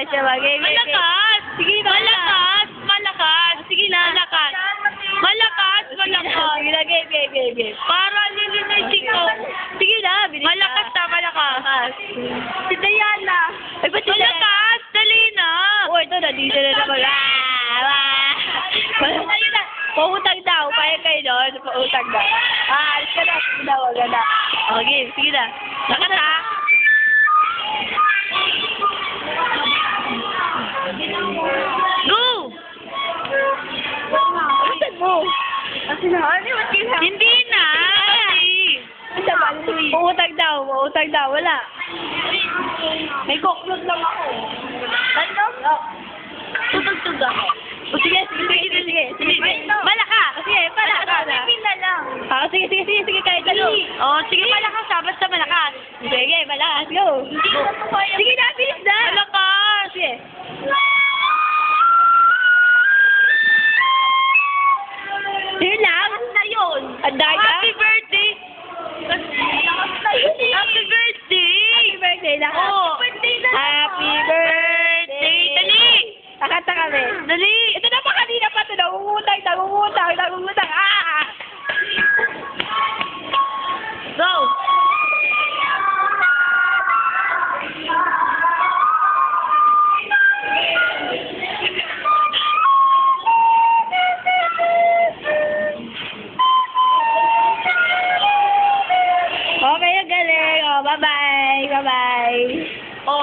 siya mag-game. Malakas! Sige na. Malakas! Malakas! Sige na. Malakas! Malakas! Malakas! Sige na, game. Para nilinisin ko. Sige na, bilis na. Malakas na, malakas. Si Diana. Ay, ba't si Diana? Malakas! Dali na! Oh, ito na, dito na naman. Ayun na. Pautang daw. Payag kayo doon. Pautang daw. Alis ka na. Sige na, wag na. Okay, sige na. Lakas ha! Go! Alisan mo. Hindi na! Pautang daw. Wala. May koklod lang ako. Ano? Tutugtog ako. O sige. Malakas! Sige, malakas. na lang. Sige, kahit ano. Oh, sige, malakas ha. Basta malakas. Sige, malakas. Go. Sige na, bilis na. Malakas! Sige. Yun lang. Na yun. Ang dami ka? Happy birthday! Happy birthday! Happy birthday na. Oh. Happy birthday. Dali! Kakanta kami. Dali! Ito na pa kanina pa ito. Nangungutang. Ah! Go! Okay, ang galing. Oh, bye-bye.